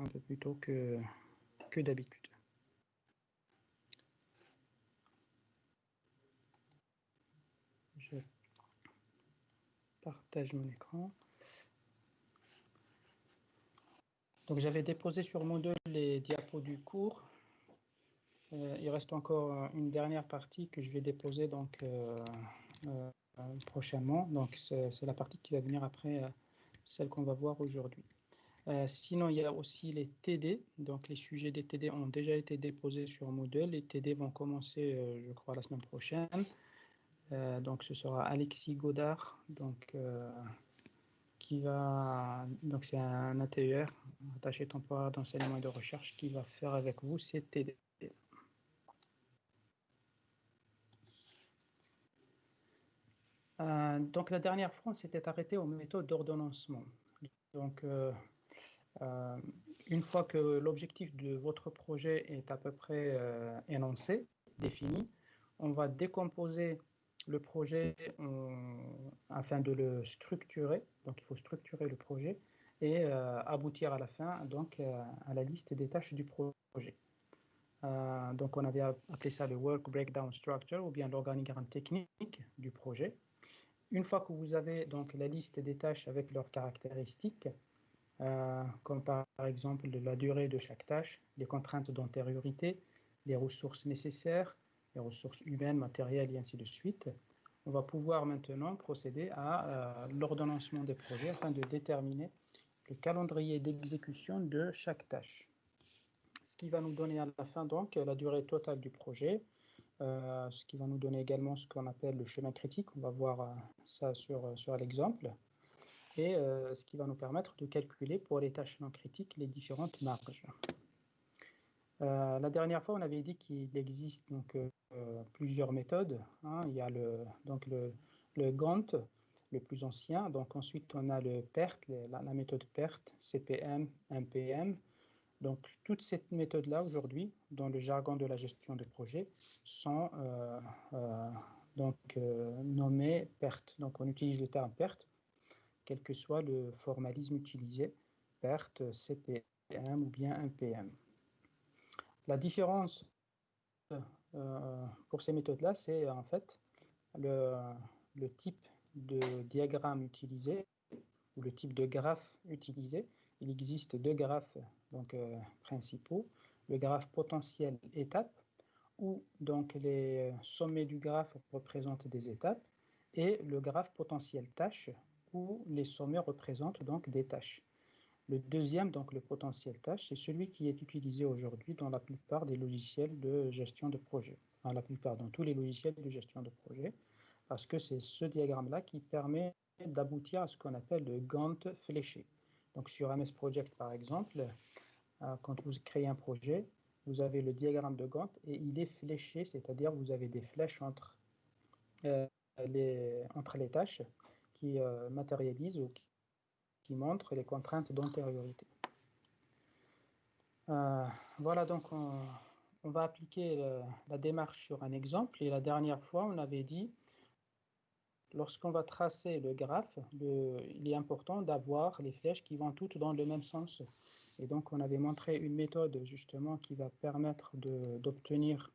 peu plus tôt que d'habitude. Je partage mon écran. Donc j'avais déposé sur Moodle les diapos du cours. Il reste encore une dernière partie que je vais déposer donc prochainement. Donc c'est la partie qui va venir après celle qu'on va voir aujourd'hui. Sinon, il y a aussi les TD. Donc les sujets des TD ont déjà été déposés sur Moodle. Les TD vont commencer, je crois, la semaine prochaine. Donc ce sera Alexis Godard, donc c'est un ATER, attaché temporaire d'enseignement et de recherche, qui va faire avec vous ces TD. Donc la dernière fois, on s'était arrêté aux méthodes d'ordonnancement. Donc une fois que l'objectif de votre projet est à peu près énoncé, défini, on va décomposer le projet afin de le structurer. Donc il faut structurer le projet et aboutir à la fin donc à la liste des tâches du projet. Donc on avait appelé ça le Work Breakdown Structure ou bien l'organigramme technique du projet. Une fois que vous avez donc la liste des tâches avec leurs caractéristiques, comme par exemple la durée de chaque tâche, les contraintes d'antériorité, les ressources nécessaires, les ressources humaines, matérielles et ainsi de suite, on va pouvoir maintenant procéder à l'ordonnancement des projets afin de déterminer le calendrier d'exécution de chaque tâche. Ce qui va nous donner à la fin donc la durée totale du projet, ce qui va nous donner également ce qu'on appelle le chemin critique. On va voir ça sur l'exemple. Et ce qui va nous permettre de calculer pour les tâches non critiques les différentes marges. La dernière fois, on avait dit qu'il existe donc, plusieurs méthodes. Il y a le Gantt, le plus ancien. Donc ensuite, on a le PERT, la méthode PERT, CPM, MPM. Donc toutes ces méthodes-là, aujourd'hui, dans le jargon de la gestion de projet, sont nommées PERT. Donc on utilise le terme PERT, quel que soit le formalisme utilisé, PERT, CPM ou bien MPM. La différence pour ces méthodes-là, c'est en fait le type de diagramme utilisé ou le type de graphe utilisé. Il existe deux graphes principaux. Le graphe potentiel étape, où donc les sommets du graphe représentent des étapes, et le graphe potentiel tâche, où les sommets représentent donc des tâches. Le deuxième, donc le potentiel tâche, c'est celui qui est utilisé aujourd'hui dans la plupart des logiciels de gestion de projet. Enfin, la plupart, dans tous les logiciels de gestion de projet, parce que c'est ce diagramme-là qui permet d'aboutir à ce qu'on appelle le Gantt fléché. Donc sur MS Project, par exemple, quand vous créez un projet, vous avez le diagramme de Gantt et il est fléché, c'est-à-dire vous avez des flèches entre les tâches qui matérialisent ou qui montrent les contraintes d'antériorité. Voilà, donc on va appliquer la démarche sur un exemple. Et la dernière fois, on avait dit, lorsqu'on va tracer le graphe, il est important d'avoir les flèches qui vont toutes dans le même sens. Et donc, on avait montré une méthode, justement, qui va permettre d'obtenir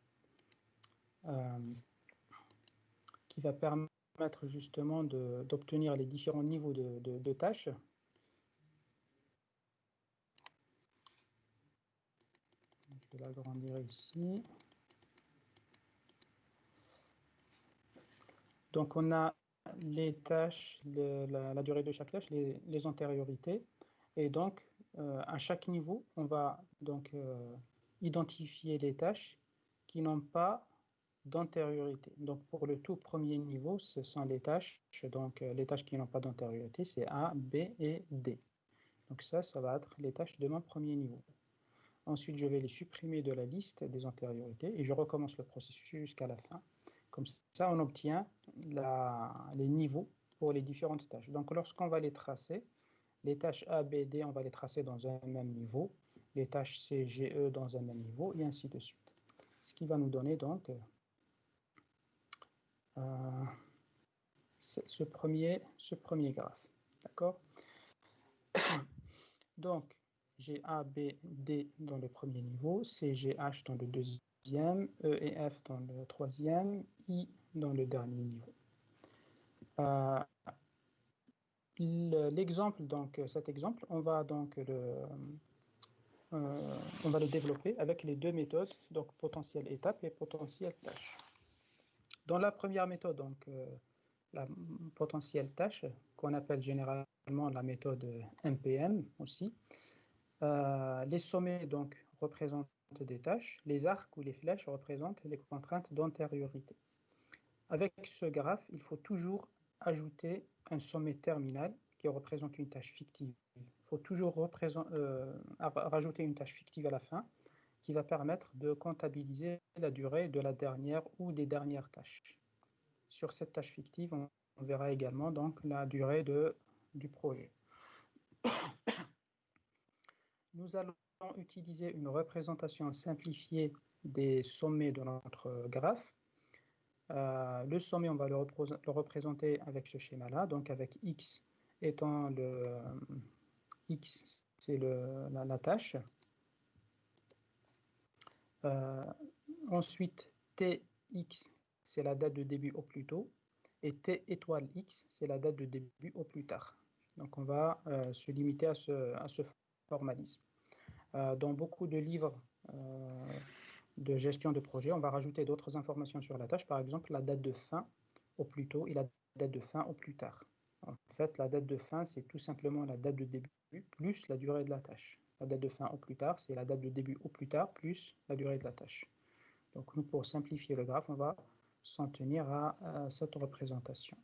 les différents niveaux de tâches. Je vais l'agrandir ici. Donc, on a les tâches, la durée de chaque tâche, les antériorités. Et donc, à chaque niveau, on va donc identifier les tâches qui n'ont pas d'antériorité. Donc, pour le tout premier niveau, ce sont les tâches. Donc, les tâches qui n'ont pas d'antériorité, c'est A, B et D. Donc, ça va être les tâches de mon premier niveau. Ensuite, je vais les supprimer de la liste des antériorités et je recommence le processus jusqu'à la fin. Comme ça, on obtient les niveaux pour les différentes tâches. Donc, lorsqu'on va les tracer, les tâches A, B, D, on va les tracer dans un même niveau, les tâches C, G, E dans un même niveau, et ainsi de suite. Ce qui va nous donner donc ce premier graphe. D'accord? Donc, J'ai A, B, D dans le premier niveau, C, G, H dans le deuxième, E et F dans le troisième, I dans le dernier niveau. L'exemple, donc cet exemple, on va le développer avec les deux méthodes, donc potentiel étape et potentiel tâche. Dans la première méthode, donc la potentielle tâche, qu'on appelle généralement la méthode MPM aussi, les sommets donc représentent des tâches, les arcs ou les flèches représentent les contraintes d'antériorité. Avec ce graphe, il faut toujours ajouter un sommet terminal qui représente une tâche fictive. Il faut toujours rajouter une tâche fictive à la fin qui va permettre de comptabiliser la durée de la dernière ou des dernières tâches. Sur cette tâche fictive, on verra également donc la durée du projet. Nous allons utiliser une représentation simplifiée des sommets de notre graphe. Le sommet, on va le représenter avec ce schéma-là, donc avec X étant X, c'est la tâche. Ensuite, TX, c'est la date de début au plus tôt, et T étoile X, c'est la date de début au plus tard. Donc on va se limiter à ce formalisme. Dans beaucoup de livres de gestion de projet, on va rajouter d'autres informations sur la tâche, par exemple la date de fin au plus tôt et la date de fin au plus tard. En fait, la date de fin, c'est tout simplement la date de début plus la durée de la tâche. La date de fin au plus tard, c'est la date de début au plus tard plus la durée de la tâche. Donc nous, pour simplifier le graphe, on va s'en tenir à cette représentation.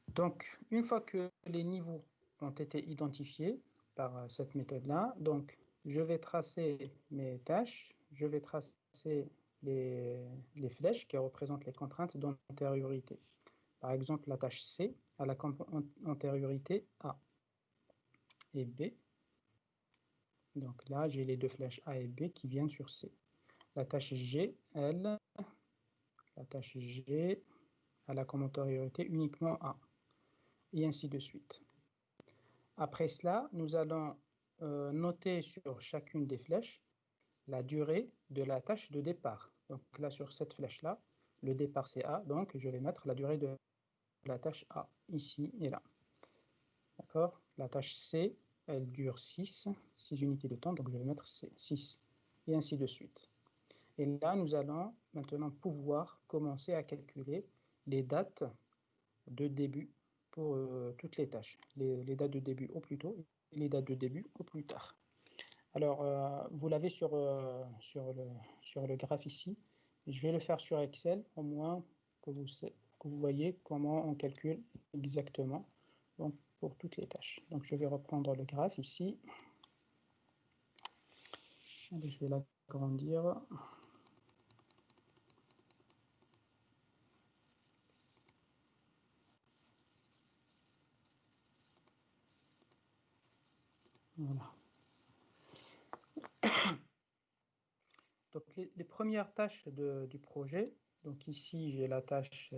Donc, une fois que les niveaux ont été identifiés par cette méthode-là, donc je vais tracer mes tâches, je vais tracer les flèches qui représentent les contraintes d'antériorité. Par exemple, la tâche C a la antériorité A et B. Donc là, j'ai les deux flèches A et B qui viennent sur C. La tâche G, elle, la tâche G a la antériorité uniquement A. Et ainsi de suite. Après cela, nous allons noter sur chacune des flèches la durée de la tâche de départ. Donc là, sur cette flèche-là, le départ c'est A, donc je vais mettre la durée de la tâche A, ici et là. D'accord? La tâche C, elle dure 6 unités de temps, donc je vais mettre C, 6, et ainsi de suite. Et là, nous allons maintenant pouvoir commencer à calculer les dates de début pour toutes les tâches, les dates de début au plus tôt et les dates de début au plus tard. Alors, vous l'avez sur le graphe ici. Je vais le faire sur Excel, au moins que vous voyez comment on calcule exactement donc, pour toutes les tâches. Donc, je vais reprendre le graphe ici. Allez, je vais l'agrandir. Voilà. Donc, les premières tâches du projet, donc ici j'ai la tâche...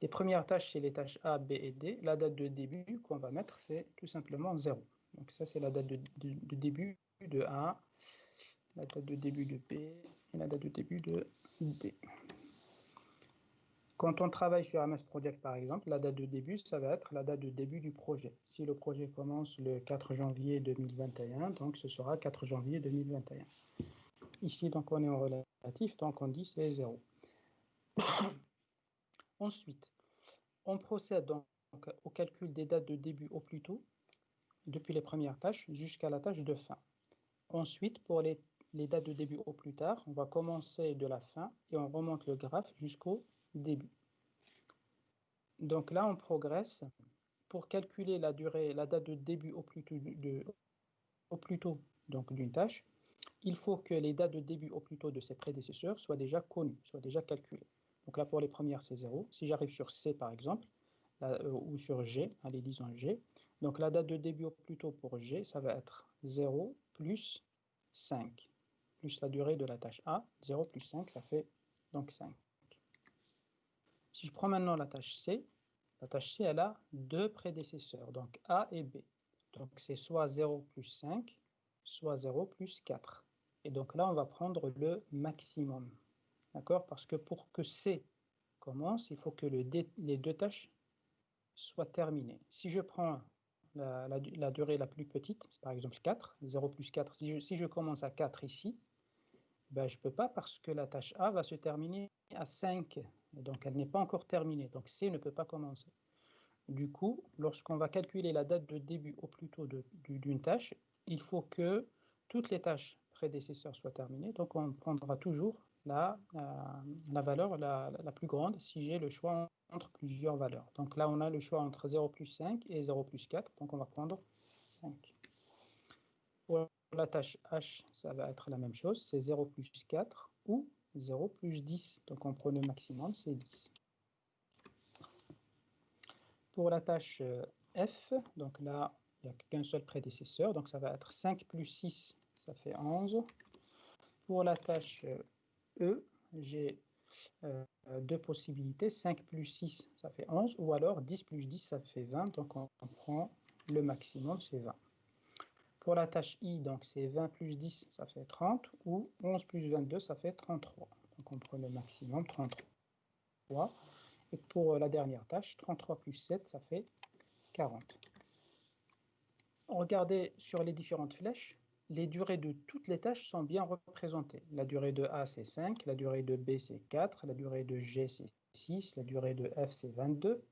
les premières tâches, c'est les tâches A, B et D. La date de début qu'on va mettre, c'est tout simplement 0. Donc ça, c'est la date de début de A, la date de début de B et la date de début de D. Quand on travaille sur MS Project, par exemple, la date de début, ça va être la date de début du projet. Si le projet commence le 4 janvier 2021, donc ce sera 4 janvier 2021. Ici, donc, on est en relatif, donc on dit c'est 0. Ensuite, on procède donc au calcul des dates de début au plus tôt, depuis les premières tâches jusqu'à la tâche de fin. Ensuite, pour les dates de début au plus tard, on va commencer de la fin et on remonte le graphe jusqu'au début. Donc là, on progresse. Pour calculer la date de début au plus tôt donc d'une tâche, il faut que les dates de début au plus tôt de ses prédécesseurs soient déjà connues, soient déjà calculées. Donc là, pour les premières, c'est 0. Si j'arrive sur C, par exemple, ou sur G, allez, disons G, donc la date de début au plus tôt pour G, ça va être 0 plus 5, plus la durée de la tâche A, 0 plus 5, ça fait donc 5. Si je prends maintenant la tâche C, La tâche C, elle a deux prédécesseurs, donc A et B. Donc c'est soit 0 plus 5, soit 0 plus 4. Et donc là, on va prendre le maximum. D'accord? Parce que pour que C commence, il faut que les deux tâches soient terminées. Si je prends la durée la plus petite, c'est par exemple 4, 0 plus 4, si je commence à 4 ici, ben, je ne peux pas parce que la tâche A va se terminer à 5. Et donc, elle n'est pas encore terminée. Donc, C ne peut pas commencer. Du coup, lorsqu'on va calculer la date de début au plus tôt d'une tâche, il faut que toutes les tâches prédécesseurs soient terminées. Donc, on prendra toujours la valeur la plus grande si j'ai le choix entre plusieurs valeurs. Donc là, on a le choix entre 0 plus 5 et 0 plus 4. Donc, on va prendre 5. Pour la tâche H, ça va être la même chose. C'est 0 plus 4 ou 0 plus 10. Donc, on prend le maximum, c'est 10. Pour la tâche F, donc là, il n'y a qu'un seul prédécesseur, donc ça va être 5 plus 6, ça fait 11. Pour la tâche E, j'ai deux possibilités, 5 plus 6, ça fait 11, ou alors 10 plus 10, ça fait 20, donc on prend le maximum, c'est 20. Pour la tâche I, donc c'est 20 plus 10, ça fait 30, ou 11 plus 22, ça fait 33. Donc on prend le maximum, 33. Et pour la dernière tâche, 33 plus 7, ça fait 40. Regardez sur les différentes flèches, les durées de toutes les tâches sont bien représentées. La durée de A, c'est 5, la durée de B, c'est 4, la durée de G, c'est 6, la durée de F, c'est 22.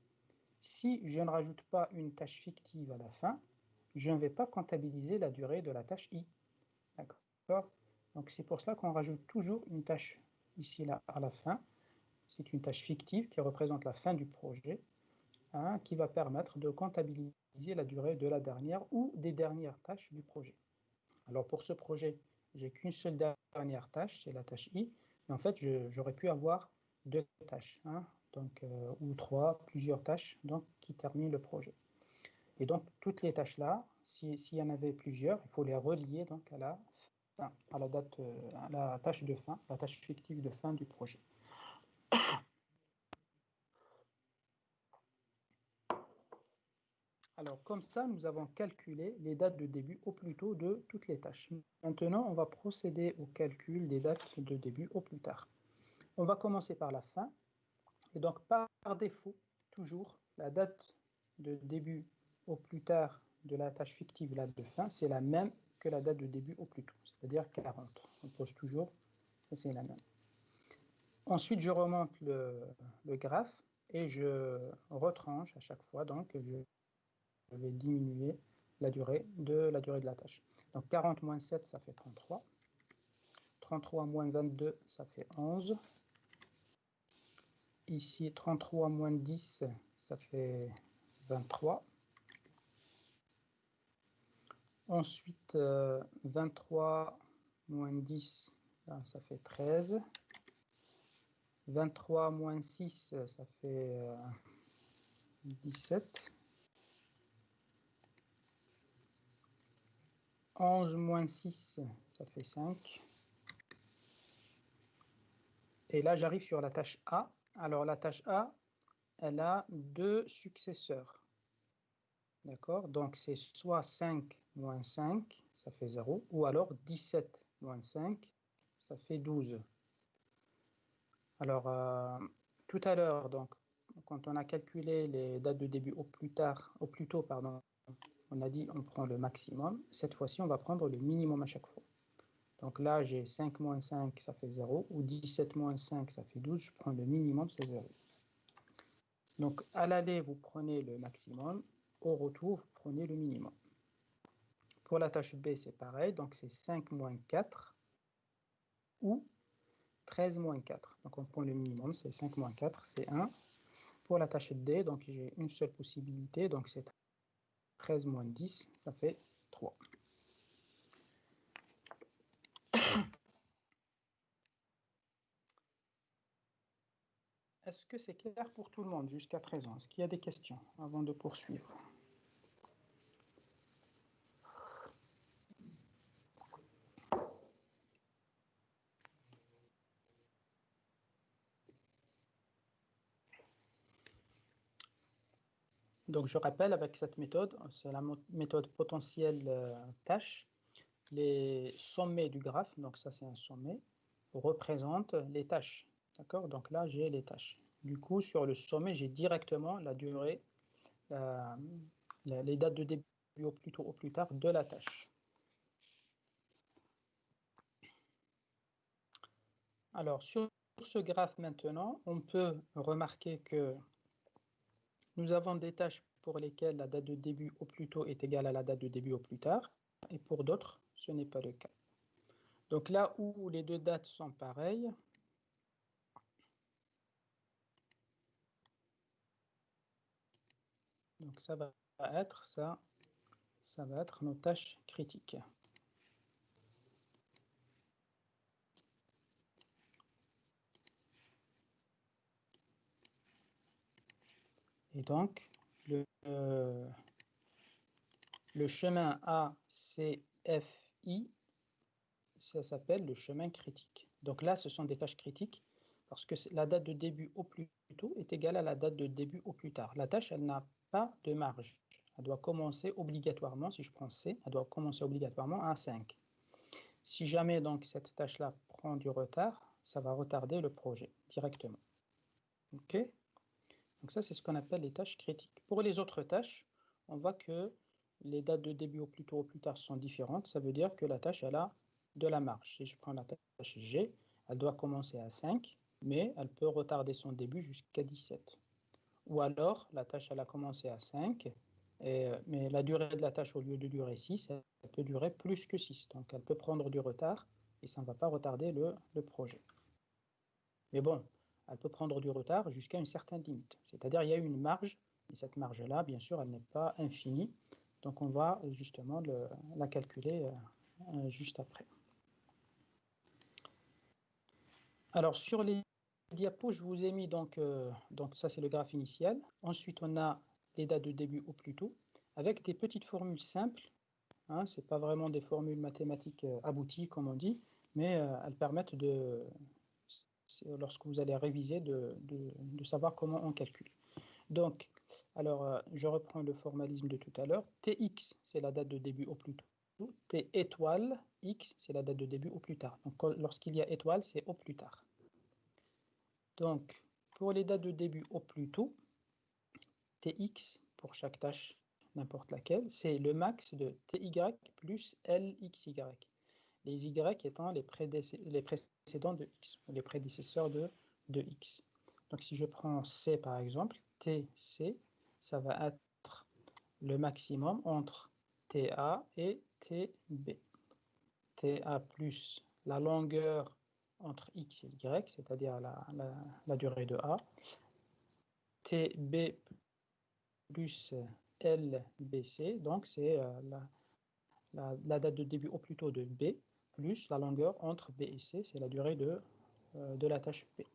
Si je ne rajoute pas une tâche fictive à la fin, je ne vais pas comptabiliser la durée de la tâche I. D'accord? Donc c'est pour cela qu'on rajoute toujours une tâche ici là à la fin. C'est une tâche fictive qui représente la fin du projet, hein, qui va permettre de comptabiliser la durée de la dernière ou des dernières tâches du projet. Alors pour ce projet, j'ai qu'une seule dernière tâche, c'est la tâche I. Mais en fait, j'aurais pu avoir deux tâches, hein, donc, ou trois, plusieurs tâches donc, qui terminent le projet. Et donc, toutes les tâches-là, s'il y en avait plusieurs, il faut les relier donc, à la fin, à la date, à la tâche de fin, la tâche fictive de fin du projet. Alors, comme ça, nous avons calculé les dates de début au plus tôt de toutes les tâches. Maintenant, on va procéder au calcul des dates de début au plus tard. On va commencer par la fin. Et donc, par défaut, toujours, la date de début au plus tard de la tâche fictive là, de fin, c'est la même que la date de début au plus tôt, c'est-à-dire 40. On pose toujours, c'est la même. Ensuite, je remonte le graphe et je retranche à chaque fois, donc je vais diminuer la durée de la tâche. Donc 40 moins 7, ça fait 33. 33 moins 22, ça fait 11. Ici, 33 moins 10, ça fait 23. Ensuite, 23 moins 10, là, ça fait 13. 23 moins 6, ça fait 17. 11 moins 6, ça fait 5. Et là, j'arrive sur la tâche A. Alors, la tâche A, elle a deux successeurs. D'accord? Donc, c'est soit 5 moins 5, ça fait 0, ou alors 17 moins 5, ça fait 12. Alors, tout à l'heure, donc, quand on a calculé les dates de début au plus tôt, pardon, on a dit on prend le maximum. Cette fois-ci, on va prendre le minimum à chaque fois. Donc là, j'ai 5 moins 5, ça fait 0, ou 17 moins 5, ça fait 12. Je prends le minimum, c'est 0. Donc, à l'aller, vous prenez le maximum. Au retour, vous prenez le minimum. Pour la tâche B, c'est pareil. Donc, c'est 5 moins 4 ou 13 moins 4. Donc, on prend le minimum, c'est 5 moins 4, c'est 1. Pour la tâche D, donc j'ai une seule possibilité. Donc, c'est 13 moins 10, ça fait 3. Est-ce que c'est clair pour tout le monde jusqu'à présent? Est-ce qu'il y a des questions avant de poursuivre? Donc, je rappelle, avec cette méthode, c'est la méthode potentielle tâche. Les sommets du graphe, donc ça c'est un sommet, représentent les tâches. D'accord? Donc là, j'ai les tâches. Du coup, sur le sommet, j'ai directement la durée, les dates de début au plus tôt, au plus tard de la tâche. Alors, sur ce graphe maintenant, on peut remarquer que nous avons des tâches pour lesquelles la date de début au plus tôt est égale à la date de début au plus tard, et pour d'autres, ce n'est pas le cas. Donc là où les deux dates sont pareilles, donc ça va être ça va être nos tâches critiques. Et donc, le chemin ACFI, ça s'appelle le chemin critique. Donc là, ce sont des tâches critiques parce que la date de début au plus tôt est égale à la date de début au plus tard. La tâche, elle n'a pas de marge. Elle doit commencer obligatoirement, si je prends C, elle doit commencer obligatoirement à 5. Si jamais donc cette tâche-là prend du retard, ça va retarder le projet directement. OK? Donc ça, c'est ce qu'on appelle les tâches critiques. Pour les autres tâches, on voit que les dates de début au plus tôt ou au plus tard sont différentes. Ça veut dire que la tâche, elle a de la marge. Si je prends la tâche G, elle doit commencer à 5, mais elle peut retarder son début jusqu'à 17. Ou alors, la tâche, elle a commencé à 5, mais la durée de la tâche, au lieu de durer 6, elle peut durer plus que 6. Donc, elle peut prendre du retard et ça ne va pas retarder le projet. Mais bon, elle peut prendre du retard jusqu'à une certaine limite. C'est-à-dire il y a une marge, et cette marge-là, bien sûr, elle n'est pas infinie. Donc on va justement la calculer juste après. Alors sur les diapos, je vous ai mis donc ça c'est le graphe initial. Ensuite on a les dates de début au plus tôt, avec des petites formules simples. Hein, ce n'est pas vraiment des formules mathématiques abouties, comme on dit, mais elles permettent de, lorsque vous allez réviser, de savoir comment on calcule. Donc, alors, je reprends le formalisme de tout à l'heure. Tx, c'est la date de début au plus tôt. T étoile, x, c'est la date de début au plus tard. Donc, lorsqu'il y a étoile, c'est au plus tard. Donc, pour les dates de début au plus tôt, Tx, pour chaque tâche, n'importe laquelle, c'est le max de Ty plus Lxy. Les y étant les précédents de x, les prédécesseurs de x. Donc si je prends C par exemple, TC, ça va être le maximum entre TA et TB. TA plus la longueur entre x et y, c'est-à-dire la durée de A. TB plus LBC, donc c'est la date de début au plus tôt de B, plus la longueur entre B et C, c'est la durée de la tâche P.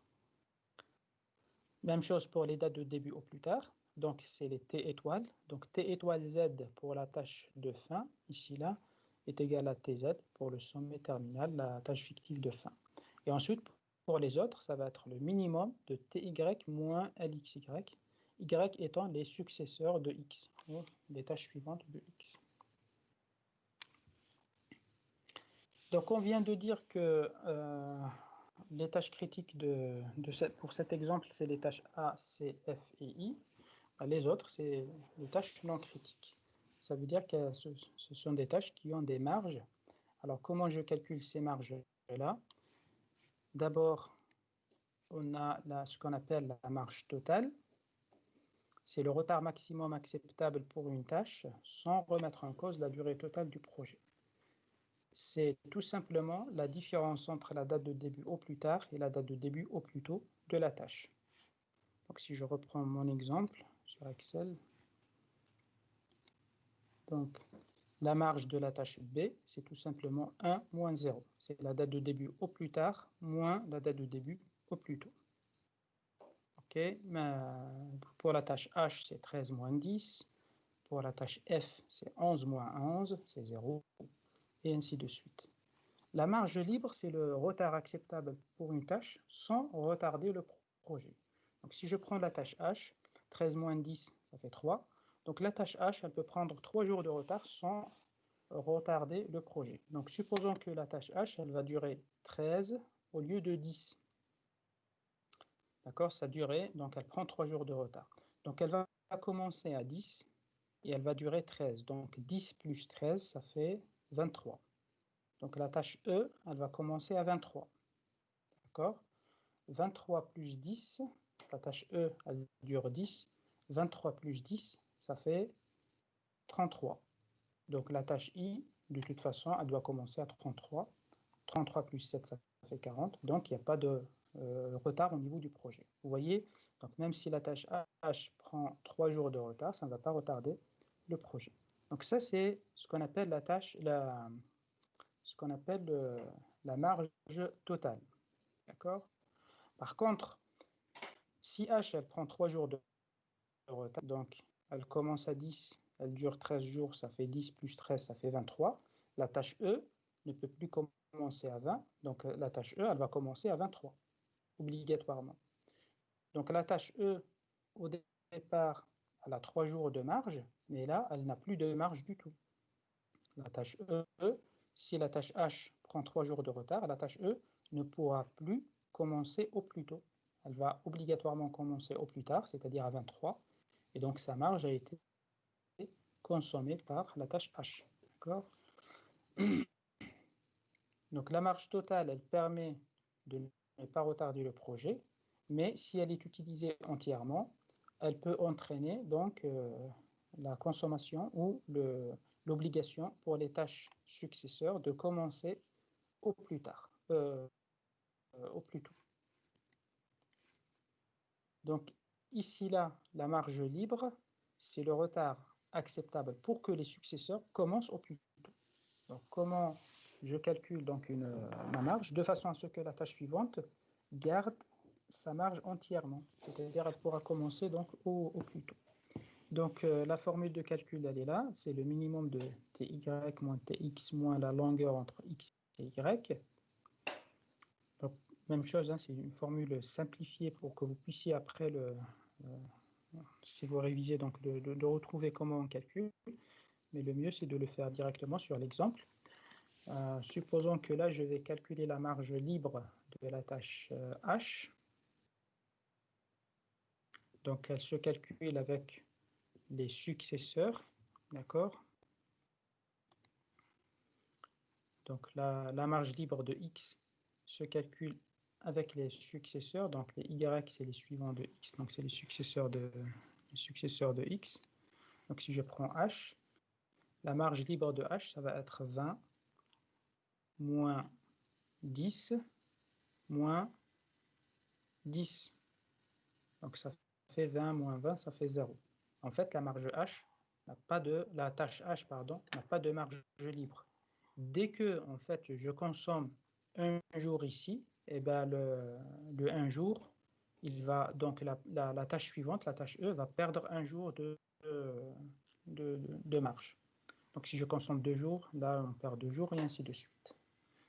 Même chose pour les dates de début au plus tard, donc c'est les T étoiles. Donc T étoile Z pour la tâche de fin, ici là, est égal à TZ pour le sommet terminal, la tâche fictive de fin. Et ensuite, pour les autres, ça va être le minimum de TY moins LXY, Y étant les successeurs de X, ou les tâches suivantes de X. Donc on vient de dire que les tâches critiques pour cet exemple, c'est les tâches A, C, F et I. Les autres, c'est les tâches non critiques. Ça veut dire que ce sont des tâches qui ont des marges. Alors comment je calcule ces marges-là? D'abord, on a ce qu'on appelle la marge totale. C'est le retard maximum acceptable pour une tâche sans remettre en cause la durée totale du projet. C'est tout simplement la différence entre la date de début au plus tard et la date de début au plus tôt de la tâche. Donc si je reprends mon exemple sur Excel, donc la marge de la tâche B, c'est tout simplement 1 moins 0. C'est la date de début au plus tard moins la date de début au plus tôt. OK, pour la tâche H, c'est 13 moins 10. Pour la tâche F, c'est 11 moins 11, c'est 0, et ainsi de suite. La marge libre, c'est le retard acceptable pour une tâche sans retarder le projet. Donc si je prends la tâche H, 13 moins 10, ça fait 3. Donc la tâche H, elle peut prendre 3 jours de retard sans retarder le projet. Donc supposons que la tâche H, elle va durer 13 au lieu de 10. D'accord, sa durée, donc elle prend 3 jours de retard. Donc elle va commencer à 10 et elle va durer 13. Donc 10 plus 13, ça fait 23. Donc la tâche E, elle va commencer à 23. D'accord, 23 plus 10, la tâche E, elle dure 10. 23 plus 10, ça fait 33. Donc la tâche I, de toute façon, elle doit commencer à 33. 33 plus 7, ça fait 40. Donc il n'y a pas de retard au niveau du projet. Vous voyez, donc même si la tâche H prend 3 jours de retard, ça ne va pas retarder le projet. Donc ça, c'est ce qu'on appelle la marge totale. D'accord? Par contre, si H, elle prend 3 jours de retard, donc elle commence à 10, elle dure 13 jours, ça fait 10 plus 13, ça fait 23. La tâche E ne peut plus commencer à 20, donc la tâche E, elle va commencer à 23, obligatoirement. Donc la tâche E, au départ, elle a 3 jours de marge, mais là, elle n'a plus de marge du tout. La tâche E, si la tâche H prend 3 jours de retard, la tâche E ne pourra plus commencer au plus tôt. Elle va obligatoirement commencer au plus tard, c'est-à-dire à 23, et donc sa marge a été consommée par la tâche H. D'accord ? Donc la marge totale, elle permet de ne pas retarder le projet, mais si elle est utilisée entièrement, elle peut entraîner donc la consommation ou l'obligation pour les tâches successeurs de commencer au plus tard, au plus tôt. Donc ici, là, la marge libre, c'est le retard acceptable pour que les successeurs commencent au plus tôt. Donc comment je calcule donc ma marge de façon à ce que la tâche suivante garde sa marge entièrement, c'est-à-dire elle pourra commencer donc au plus tôt. Donc la formule de calcul, elle est là, c'est le minimum de ty moins tx moins la longueur entre x et y. Donc, même chose, hein, c'est une formule simplifiée pour que vous puissiez après, si vous révisez, donc de retrouver comment on calcule, mais le mieux c'est de le faire directement sur l'exemple. Supposons que là, je vais calculer la marge libre de la tâche H. Donc, elle se calcule avec les successeurs, d'accord? Donc, la marge libre de X se calcule avec les successeurs. Donc, les Y, c'est les suivants de X, donc c'est les successeurs de X. Donc, si je prends H, la marge libre de H, ça va être 20 moins 10 moins 10. Donc, ça fait 20 moins 20, ça fait 0. En fait, la marge H la tâche H, pardon, n'a pas de marge libre. Dès que, en fait, je consomme un jour ici, et ben le 1 jour, il va, donc la tâche suivante, la tâche E, va perdre un jour de marge. Donc, si je consomme 2 jours, là, on perd 2 jours, et ainsi de suite.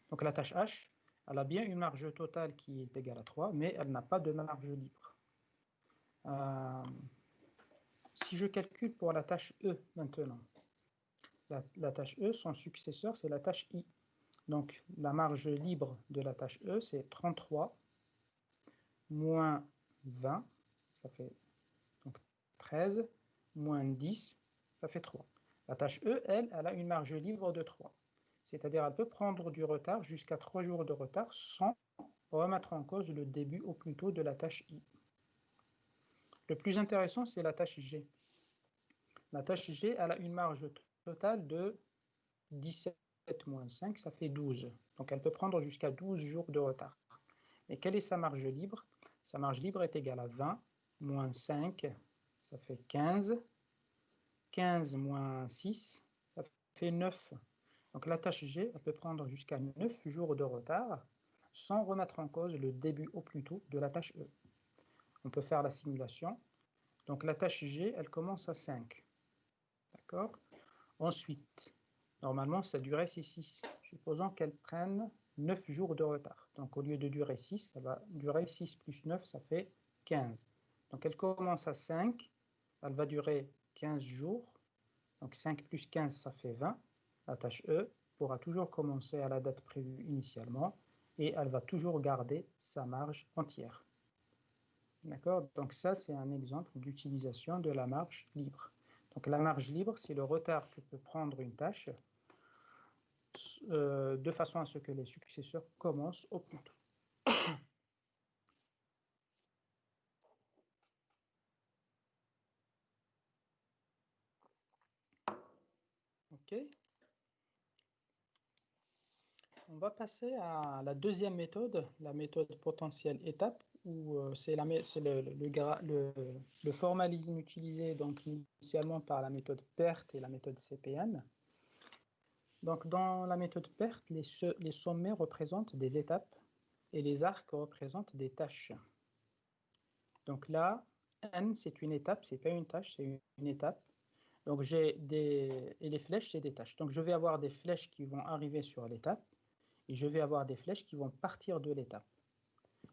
Donc, la tâche H, elle a bien une marge totale qui est égale à 3, mais elle n'a pas de marge libre. Si je calcule pour la tâche E maintenant, la tâche E, son successeur, c'est la tâche I. Donc, la marge libre de la tâche E, c'est 33 moins 20, ça fait donc 13, moins 10, ça fait 3. La tâche E, elle a une marge libre de 3. C'est-à-dire, elle peut prendre du retard jusqu'à 3 jours de retard sans remettre en cause le début au plus tôt de la tâche I. Le plus intéressant, c'est la tâche G. La tâche G, elle a une marge totale de 17 moins 5, ça fait 12. Donc elle peut prendre jusqu'à 12 jours de retard. Et quelle est sa marge libre? Sa marge libre est égale à 20 moins 5, ça fait 15. 15 moins 6, ça fait 9. Donc la tâche G, elle peut prendre jusqu'à 9 jours de retard sans remettre en cause le début au plus tôt de la tâche E. On peut faire la simulation. Donc la tâche G, elle commence à 5. D'accord? Ensuite, normalement, sa durée, c'est 6. Supposons qu'elle prenne 9 jours de retard. Donc, au lieu de durer 6, ça va durer 6 plus 9, ça fait 15. Donc, elle commence à 5, elle va durer 15 jours. Donc 5 plus 15, ça fait 20. La tâche E pourra toujours commencer à la date prévue initialement et elle va toujours garder sa marge entière. D'accord? Donc ça, c'est un exemple d'utilisation de la marge libre. Donc la marge libre, c'est le retard que peut prendre une tâche de façon à ce que les successeurs commencent au plus tôt. OK. On va passer à la deuxième méthode, la méthode potentielle étape, où c'est le formalisme utilisé donc, initialement par la méthode PERT et la méthode CPM. Donc, dans la méthode PERT, les sommets représentent des étapes et les arcs représentent des tâches. Donc là, N, c'est une étape, ce n'est pas une tâche, c'est une étape. Donc, et les flèches, c'est des tâches. Donc, je vais avoir des flèches qui vont arriver sur l'étape et je vais avoir des flèches qui vont partir de l'étape.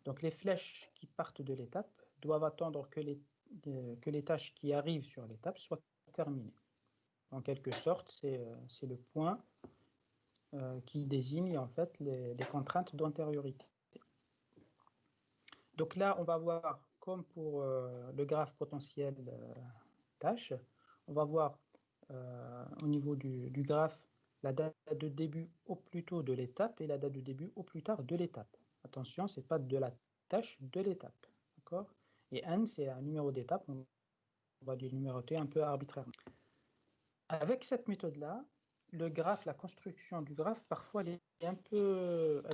Donc, les flèches qui partent de l'étape doivent attendre que les tâches qui arrivent sur l'étape soient terminées. En quelque sorte, c'est le point qui désigne en fait les contraintes d'antériorité. Donc là, on va voir, comme pour le graphe potentiel tâche, on va voir au niveau du graphe la date de début au plus tôt de l'étape et la date de début au plus tard de l'étape. Attention, ce n'est pas de la tâche, de l'étape. D'accord? Et N, c'est un numéro d'étape, on va le numéroter un peu arbitrairement. Avec cette méthode-là, le graphe, la construction du graphe, parfois, elle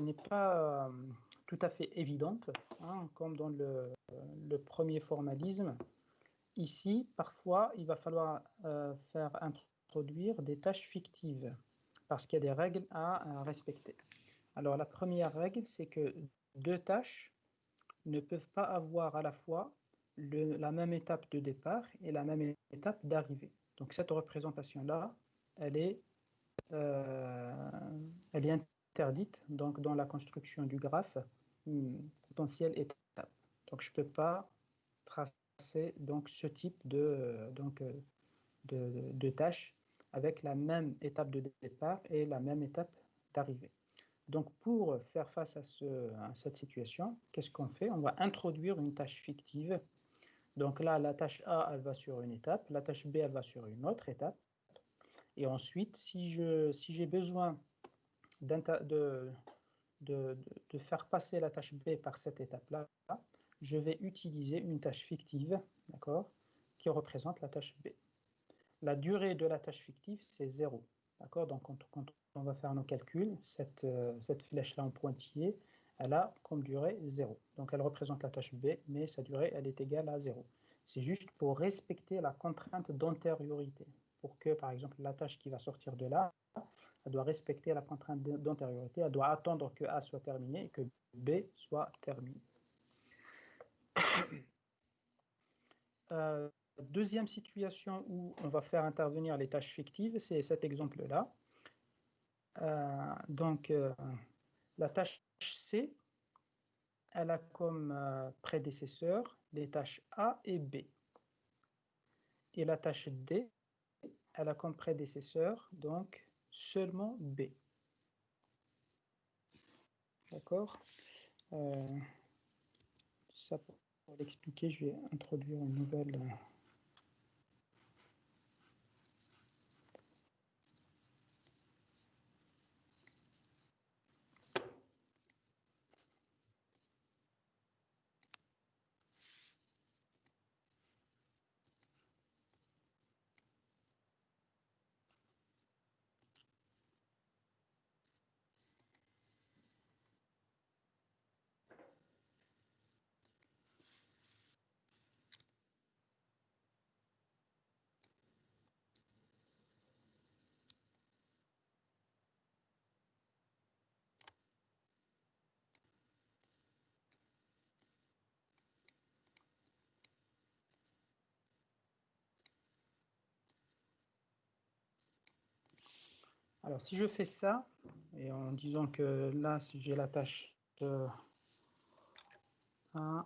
n'est pas tout à fait évidente, hein, comme dans le premier formalisme. Ici, parfois, il va falloir faire introduire des tâches fictives, parce qu'il y a des règles à respecter. Alors, la première règle, c'est que deux tâches ne peuvent pas avoir à la fois la même étape de départ et la même étape d'arrivée. Donc, cette représentation-là, elle est interdite donc, dans la construction du graphe potentiel étape. Donc, je ne peux pas tracer donc, ce type de tâches avec la même étape de départ et la même étape d'arrivée. Donc, pour faire face à cette situation, qu'est-ce qu'on fait? On va introduire une tâche fictive. Donc là, la tâche A, elle va sur une étape, la tâche B, elle va sur une autre étape. Et ensuite, si j'ai besoin de faire passer la tâche B par cette étape-là, je vais utiliser une tâche fictive, d'accord, qui représente la tâche B. La durée de la tâche fictive, c'est 0. D'accord? Donc, quand on va faire nos calculs, cette flèche-là en pointillé, elle a comme durée 0. Donc, elle représente la tâche B, mais sa durée, elle est égale à 0. C'est juste pour respecter la contrainte d'antériorité. Pour que, par exemple, la tâche qui va sortir de là, elle doit respecter la contrainte d'antériorité. Elle doit attendre que A soit terminé et que B soit terminé. Deuxième situation où on va faire intervenir les tâches fictives, c'est cet exemple-là. La tâche C, elle a comme prédécesseur les tâches A et B. Et la tâche D, elle a comme prédécesseur donc seulement B. D'accord? Ça, pour l'expliquer, je vais introduire une nouvelle... Alors, si je fais ça, et en disant que là, si j'ai la tâche A,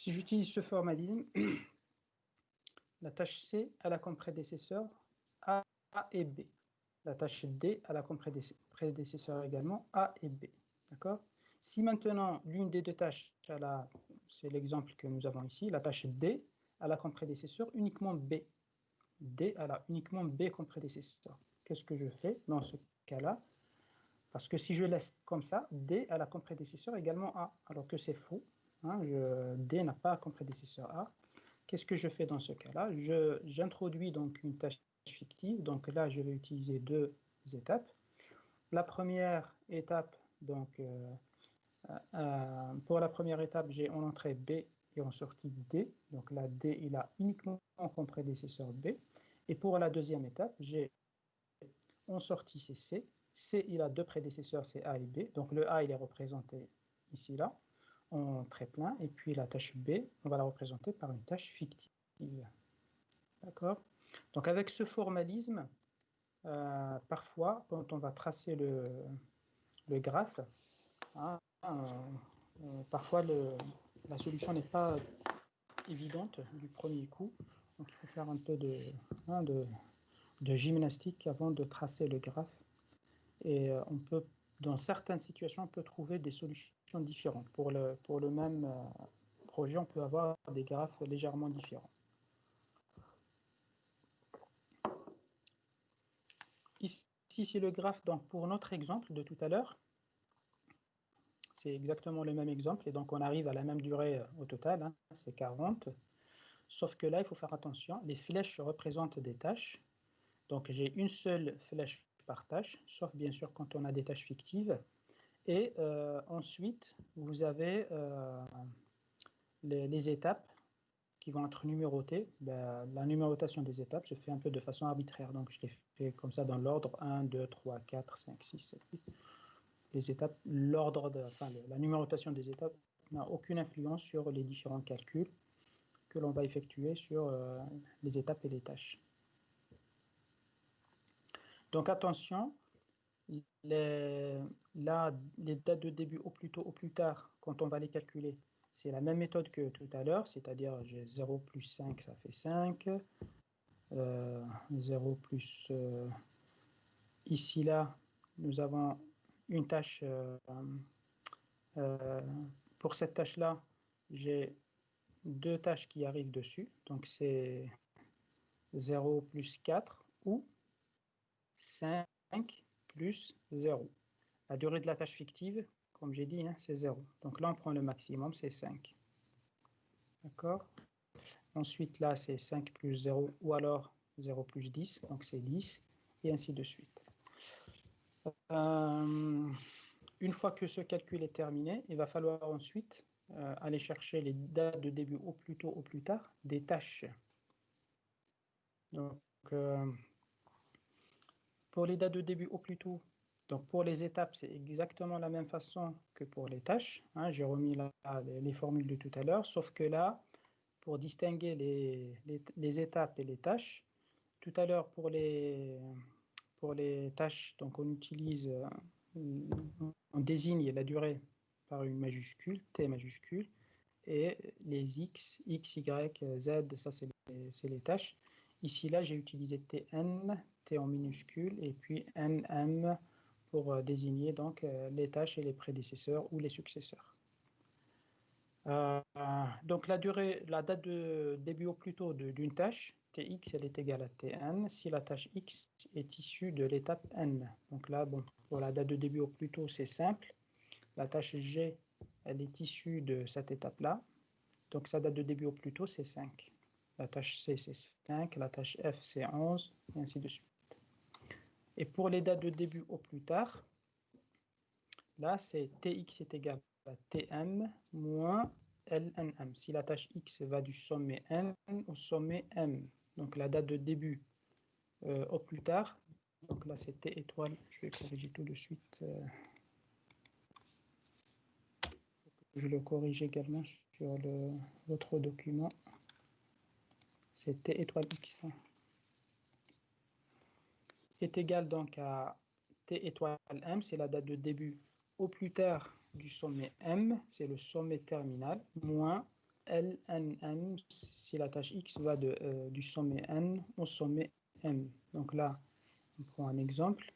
Si j'utilise ce formalisme, la tâche C a la comme prédécesseur A et B. La tâche D a la comme prédécesseur également A et B. D'accord? Si maintenant l'une des deux tâches, c'est l'exemple que nous avons ici, la tâche D a la comme prédécesseur uniquement B. D a uniquement B comme prédécesseur. Qu'est-ce que je fais dans ce cas-là? Parce que si je laisse comme ça, D a la comme prédécesseur également A, alors que c'est faux. Hein, D n'a pas comme prédécesseur A. Qu'est-ce que je fais dans ce cas-là? J'introduis donc une tâche fictive. Donc là, je vais utiliser deux étapes. La première étape, donc, pour la première étape, j'ai en entrée B et en sortie D. Donc là, D, il a uniquement comme prédécesseur B. Et pour la deuxième étape, j'ai en sortie, c'est C. C, il a deux prédécesseurs, c'est A et B. Donc le A, il est représenté ici, là, en très plein. Et puis la tâche B, on va la représenter par une tâche fictive. D'accord? Donc avec ce formalisme, parfois, quand on va tracer le graphe, hein, parfois la solution n'est pas évidente du premier coup. Donc il faut faire un peu de gymnastique avant de tracer le graphe. Et on peut, dans certaines situations, on peut trouver des solutions différentes. Pour le même projet, on peut avoir des graphes légèrement différents. Ici, c'est le graphe donc, pour notre exemple de tout à l'heure. C'est exactement le même exemple. Et donc, on arrive à la même durée au total, hein, c'est 40. Sauf que là, il faut faire attention. Les flèches représentent des tâches. Donc, j'ai une seule flèche par tâche, sauf bien sûr quand on a des tâches fictives. Et ensuite, vous avez les étapes qui vont être numérotées. Ben, la numérotation des étapes se fait un peu de façon arbitraire. Donc, je les fais comme ça dans l'ordre 1, 2, 3, 4, 5, 6, 7, 8. Les étapes, la numérotation des étapes n'a aucune influence sur les différents calculs que l'on va effectuer sur les étapes et les tâches. Donc, attention, les dates de début au plus tôt, au plus tard, quand on va les calculer, c'est la même méthode que tout à l'heure, c'est-à-dire j'ai 0 plus 5, ça fait 5. 0 plus... ici, là, nous avons une tâche... pour cette tâche-là, j'ai deux tâches qui arrivent dessus. Donc, c'est 0 plus 4 ou 5 plus 0. La durée de la tâche fictive, comme j'ai dit, hein, c'est 0. Donc là, on prend le maximum, c'est 5. D'accord? Ensuite, là, c'est 5 plus 0 ou alors 0 plus 10. Donc, c'est 10 et ainsi de suite. Une fois que ce calcul est terminé, il va falloir ensuite aller chercher les dates de début au plus tôt, au plus tard, des tâches. Donc, pour les dates de début au plus tôt, donc pour les étapes, c'est exactement la même façon que pour les tâches. Hein, j'ai remis là les formules de tout à l'heure, sauf que là, pour distinguer les étapes et les tâches, tout à l'heure pour les tâches, donc on utilise, on désigne la durée par une majuscule, T majuscule, et les X, Y, Z, ça c'est les tâches. Ici, là, j'ai utilisé TN, T en minuscule, et puis NM pour désigner donc les tâches et les prédécesseurs ou les successeurs. Donc la date de début au plus tôt d'une tâche, Tx, elle est égale à Tn, si la tâche X est issue de l'étape N. Donc là, bon, pour la date de début au plus tôt, c'est simple. La tâche G, elle est issue de cette étape-là. Donc sa date de début au plus tôt, c'est 5. La tâche C, c'est 5. La tâche F, c'est 11, et ainsi de suite. Et pour les dates de début au plus tard, là, c'est Tx est égal à Tm moins LNM. Si la tâche X va du sommet N au sommet M. Donc la date de début au plus tard, donc là c'est T étoile, je vais corriger tout de suite. Je le corrige également sur l'autre document. C'est T étoile X. Est égal donc à T étoile M, c'est la date de début au plus tard du sommet M, c'est le sommet terminal, moins LNM si la tâche X va du sommet N au sommet M. Donc là, on prend un exemple.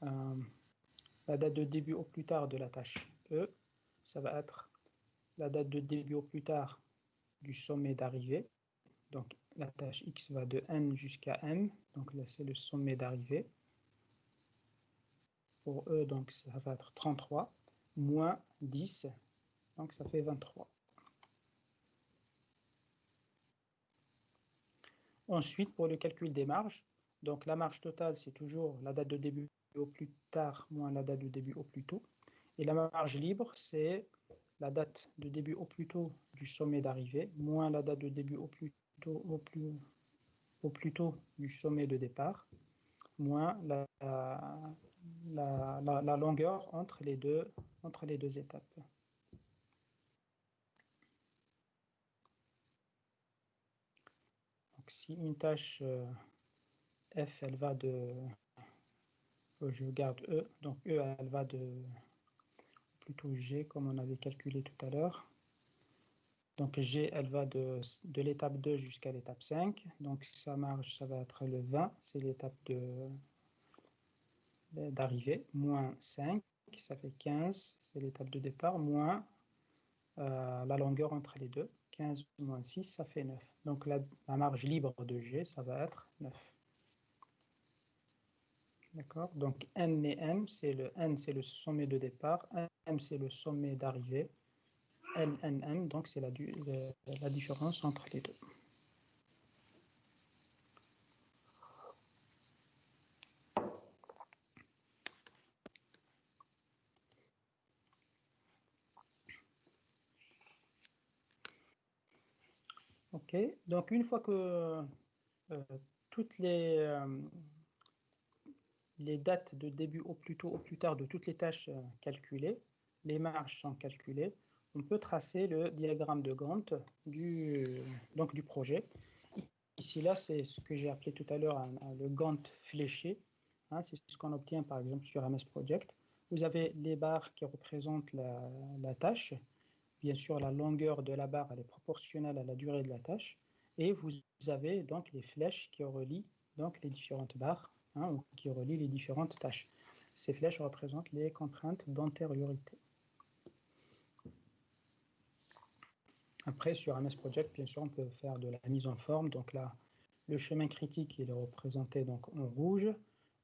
La date de début au plus tard de la tâche E, ça va être la date de début au plus tard du sommet d'arrivée. Donc la tâche X va de N jusqu'à M. Donc là, c'est le sommet d'arrivée. Pour E, donc ça va être 33, moins 10, donc ça fait 23. Ensuite, pour le calcul des marges, donc la marge totale, c'est toujours la date de début au plus tard moins la date de début au plus tôt. Et la marge libre, c'est la date de début au plus tôt du sommet d'arrivée moins la date de début au plus tôt du sommet de départ moins la longueur entre les deux étapes. Donc, si une tâche F, elle va de, je garde E, donc E, elle va de, plutôt G, comme on avait calculé tout à l'heure. Donc G, elle va de l'étape 2 jusqu'à l'étape 5. Donc sa marge, ça va être le 20, c'est l'étape d'arrivée, moins 5, ça fait 15, c'est l'étape de départ, moins la longueur entre les deux, 15 moins 6, ça fait 9. Donc la marge libre de G, ça va être 9. D'accord. Donc N et M, N c'est le sommet de départ, M c'est le sommet d'arrivée, L, N, M, donc c'est la différence entre les deux. Ok, donc une fois que toutes les dates de début au plus tôt, au plus tard de toutes les tâches calculées, les marges sont calculées, on peut tracer le diagramme de Gantt du projet. Ici, là, c'est ce que j'ai appelé tout à l'heure le Gantt fléché. Hein, c'est ce qu'on obtient par exemple sur MS Project. Vous avez les barres qui représentent la tâche. Bien sûr, la longueur de la barre elle est proportionnelle à la durée de la tâche. Et vous avez donc les flèches qui relient donc les différentes barres, hein, ou qui relient les différentes tâches. Ces flèches représentent les contraintes d'antériorité. Après, sur MS Project, bien sûr, on peut faire de la mise en forme. Donc là, le chemin critique il est représenté donc en rouge.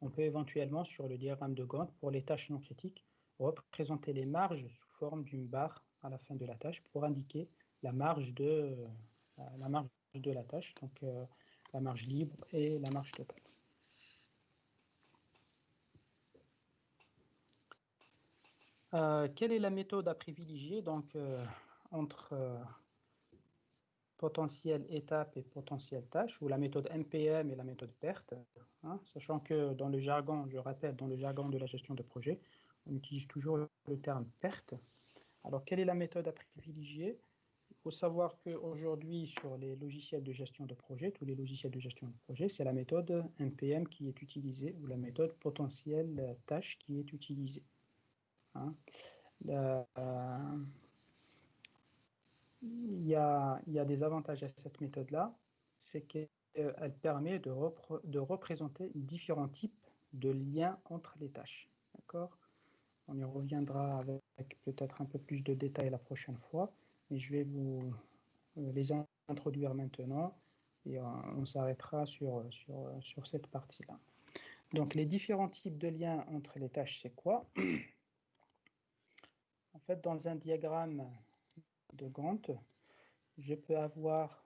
On peut éventuellement, sur le diagramme de Gantt, pour les tâches non critiques, représenter les marges sous forme d'une barre à la fin de la tâche pour indiquer la marge de la tâche, donc la marge libre et la marge totale. Quelle est la méthode à privilégier donc, entre potentiel étape et potentiel tâche, ou la méthode MPM et la méthode PERT, hein, sachant que dans le jargon, je répète, dans le jargon de la gestion de projet, on utilise toujours le terme PERT. Alors, quelle est la méthode à privilégier? Il faut savoir qu'aujourd'hui, sur les logiciels de gestion de projet, tous les logiciels de gestion de projet, c'est la méthode MPM qui est utilisée, ou la méthode potentiel tâche qui est utilisée. Hein. Il y a des avantages à cette méthode-là, c'est qu'elle permet de représenter différents types de liens entre les tâches. D'accord? On y reviendra avec peut-être un peu plus de détails la prochaine fois, mais je vais vous les introduire maintenant et on s'arrêtera sur cette partie-là. Donc, les différents types de liens entre les tâches, c'est quoi? En fait, dans un diagramme de Gantt, je peux avoir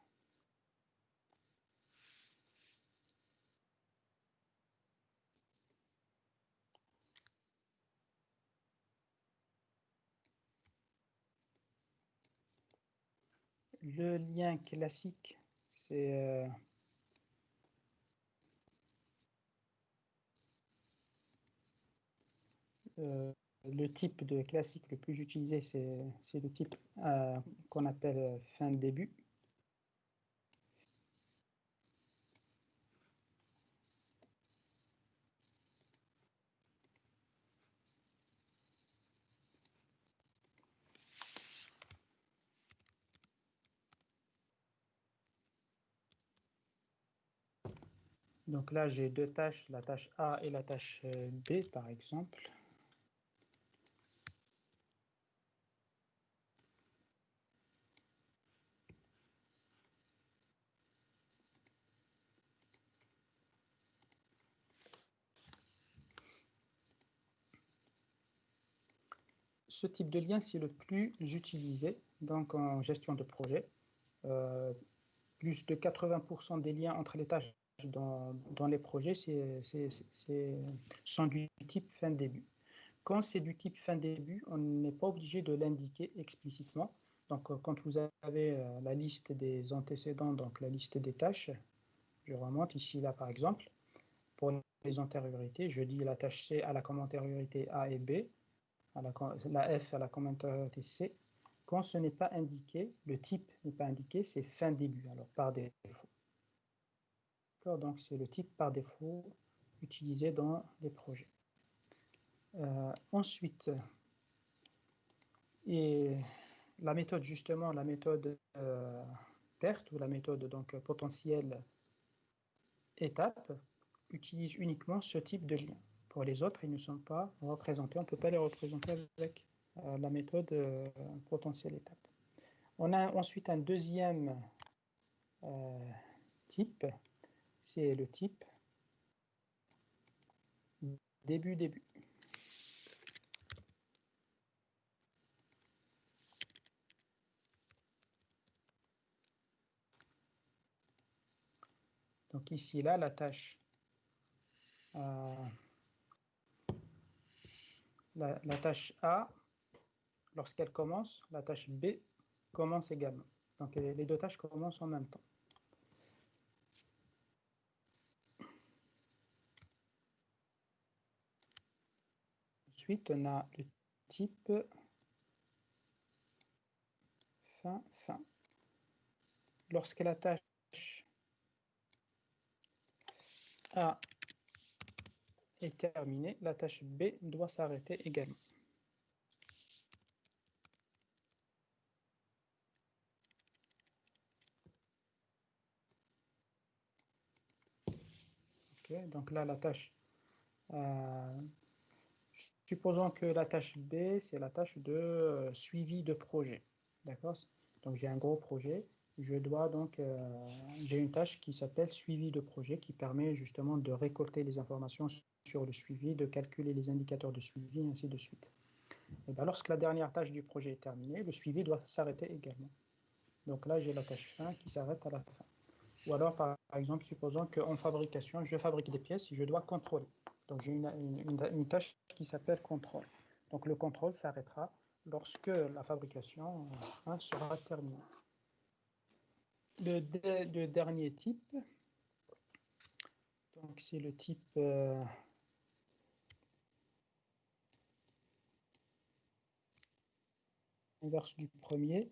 le lien classique, c'est le type de classique le plus utilisé, c'est le type qu'on appelle fin-début. Donc là, j'ai deux tâches, la tâche A et la tâche B, par exemple. Ce type de lien, c'est le plus utilisé donc en gestion de projet. Plus de 80% des liens entre les tâches dans les projets sont du type fin-début. Quand c'est du type fin-début, on n'est pas obligé de l'indiquer explicitement. Donc, quand vous avez la liste des antécédents, donc la liste des tâches, je remonte ici, là, par exemple, pour les antériorités, je dis la tâche C à la antériorité A et B, la F à la antériorité C. Quand ce n'est pas indiqué, le type n'est pas indiqué, c'est fin-début, alors par défaut. Donc, c'est le type par défaut utilisé dans les projets. Ensuite, et la méthode, justement, la méthode PERT, ou la méthode donc potentielle étape, utilise uniquement ce type de lien. Pour les autres, ils ne sont pas représentés. On ne peut pas les représenter avec la méthode potentielle étape. On a ensuite un deuxième type, c'est le type début-début. Donc ici, là, la tâche la tâche A, lorsqu'elle commence, la tâche B commence également. Donc les deux tâches commencent en même temps. Ensuite, on a le type fin. Lorsque la tâche A est terminée, la tâche B doit s'arrêter également. Okay, donc là, la tâche, supposons que la tâche B, c'est la tâche de suivi de projet. D'accord? Donc j'ai un gros projet. Je dois donc, j'ai une tâche qui s'appelle suivi de projet qui permet justement de récolter les informations sur le suivi, de calculer les indicateurs de suivi, et ainsi de suite. Et bien, lorsque la dernière tâche du projet est terminée, le suivi doit s'arrêter également. Donc là, j'ai la tâche fin qui s'arrête à la fin. Ou alors, par exemple, supposons qu'en fabrication, je fabrique des pièces et je dois contrôler. Donc j'ai une tâche qui s'appelle contrôle. Donc le contrôle s'arrêtera lorsque la fabrication sera terminée. Le dernier type, donc c'est le type inverse du premier.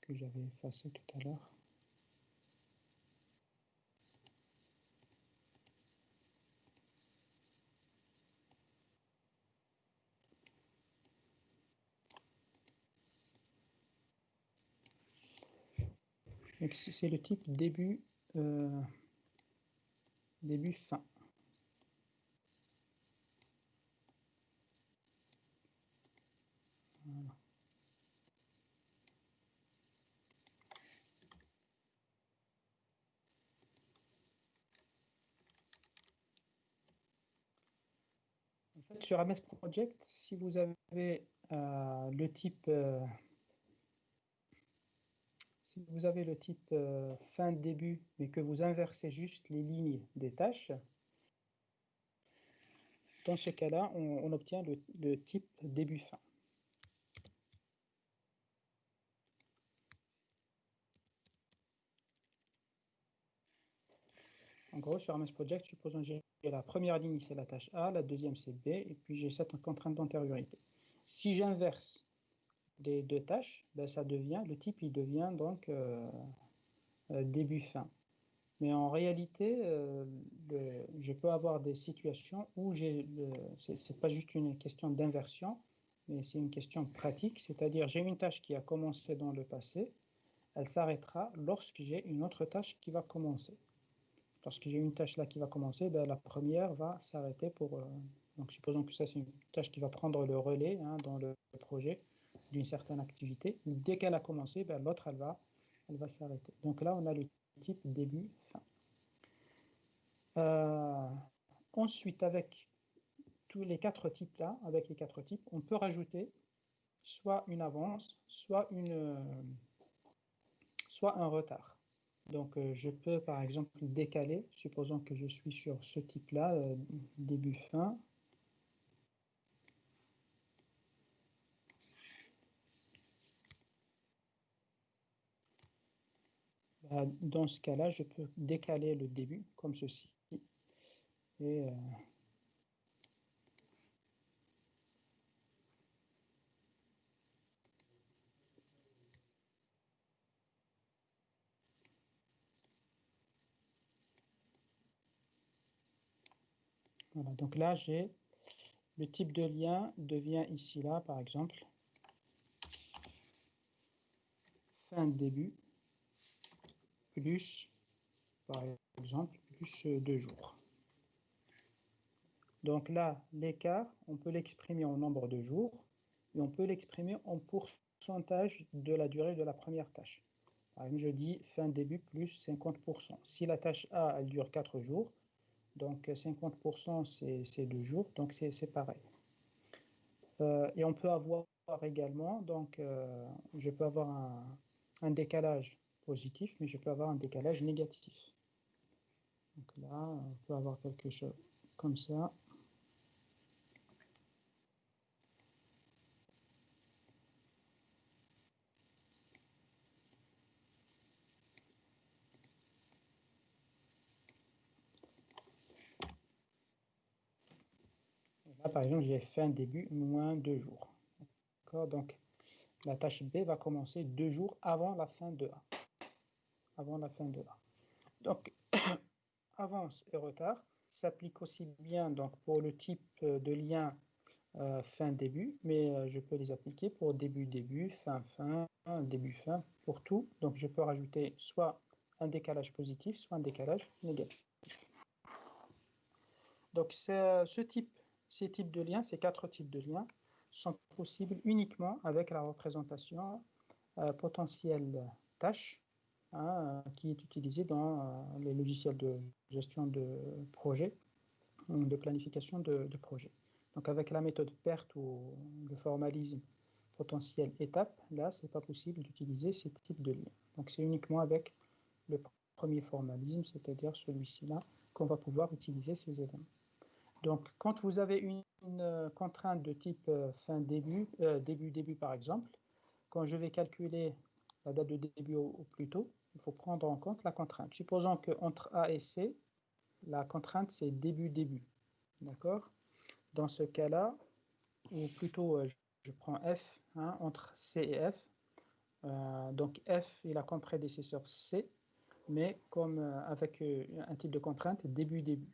Que j'avais effacé tout à l'heure. C'est le type début-fin. Voilà. En fait, sur MS Project, si vous avez le type si vous avez le type fin-début, mais que vous inversez juste les lignes des tâches, dans ce cas-là, on obtient le type début-fin. En gros, sur MS Project, supposons que j'ai la première ligne, c'est la tâche A, la deuxième, c'est B, et puis j'ai cette contrainte d'antériorité. Si j'inverse les deux tâches, ben, ça devient, le type, il devient donc début-fin. Mais en réalité, je peux avoir des situations où ce n'est pas juste une question d'inversion, mais c'est une question pratique, c'est-à-dire j'ai une tâche qui a commencé dans le passé, elle s'arrêtera lorsque j'ai une autre tâche qui va commencer. Lorsque j'ai une tâche là qui va commencer, ben, la première va s'arrêter pour... donc supposons que ça c'est une tâche qui va prendre le relais dans le projet d'une certaine activité. Dès qu'elle a commencé, ben, l'autre elle va s'arrêter. Donc là on a le type début, fin. Ensuite, avec tous les quatre types là, avec les quatre types, on peut rajouter soit une avance, soit un retard. Donc, je peux par exemple décaler, supposons que je suis sur ce type-là, début-fin. Dans ce cas-là, je peux décaler le début comme ceci. Et voilà. Donc là, j'ai le type de lien devient ici là, par exemple, fin début plus, par exemple, plus 2 jours. Donc là, l'écart, on peut l'exprimer en nombre de jours et on peut l'exprimer en pourcentage de la durée de la première tâche. Par exemple, je dis fin début plus 50%. Si la tâche A, elle dure 4 jours, donc 50% c'est 2 jours, donc c'est pareil. Et on peut avoir également, donc je peux avoir un décalage positif, mais je peux avoir un décalage négatif. Donc là, on peut avoir quelque chose comme ça. Là, par exemple, j'ai fin début moins 2 jours. Donc, la tâche B va commencer 2 jours avant la fin de A. Avant la fin de A. Donc, avance et retard s'applique aussi bien donc, pour le type de lien fin-début, mais je peux les appliquer pour début-début, fin-fin, début-fin, pour tout. Donc, je peux rajouter soit un décalage positif, soit un décalage négatif. Donc, ces types de liens, ces 4 types de liens, sont possibles uniquement avec la représentation potentielle tâche qui est utilisée dans les logiciels de gestion de projet, de planification de projet. Donc, avec la méthode PERT ou le formalisme potentiel étape, là, ce n'est pas possible d'utiliser ces types de liens. Donc, c'est uniquement avec le premier formalisme, c'est-à-dire celui-ci là, qu'on va pouvoir utiliser ces éléments. Donc, quand vous avez une contrainte de type fin-début, début-début par exemple, quand je vais calculer la date de début au plus tôt, il faut prendre en compte la contrainte. Supposons qu'entre A et C, la contrainte c'est début-début. D'accord? Dans ce cas-là, ou plutôt je prends F entre C et F. Donc F il a comme prédécesseur C, mais comme avec un type de contrainte début-début.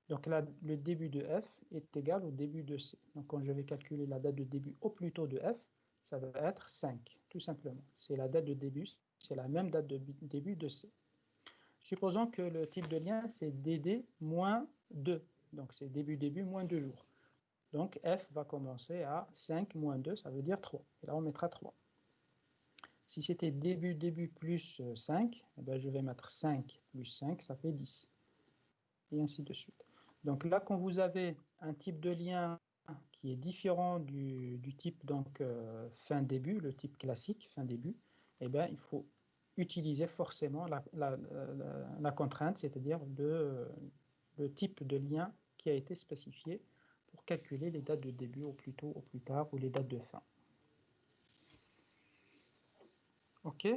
Donc là, le début de F est égal au début de C. Donc quand je vais calculer la date de début au plus tôt de F, ça va être 5, tout simplement. C'est la date de début, c'est la même date de début de C. Supposons que le type de lien, c'est DD moins 2. Donc c'est début moins 2 jours. Donc F va commencer à 5 moins 2, ça veut dire 3. Et là, on mettra 3. Si c'était début plus 5, eh bien, je vais mettre 5 plus 5, ça fait 10. Et ainsi de suite. Donc là, quand vous avez un type de lien qui est différent du type donc, fin-début, le type classique, fin-début, eh bien, il faut utiliser forcément la contrainte, c'est-à-dire le type de lien qui a été spécifié pour calculer les dates de début au plus tôt, au plus tard, ou les dates de fin. OK.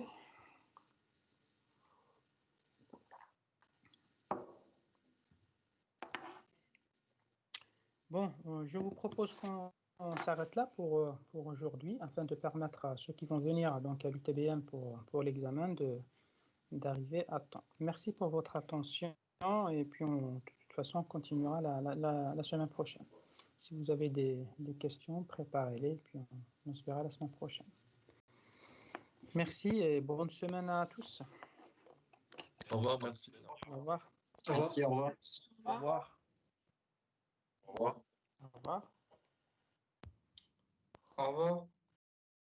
Bon, je vous propose qu'on s'arrête là pour aujourd'hui, afin de permettre à ceux qui vont venir donc, à l'UTBM pour l'examen d'arriver à temps. Merci pour votre attention et puis de toute façon on continuera la semaine prochaine. Si vous avez des questions, préparez-les, puis on se verra la semaine prochaine. Merci et bonne semaine à tous. Au revoir, merci. Au revoir. Merci, au revoir. Au revoir. Au revoir. Au revoir. Au revoir.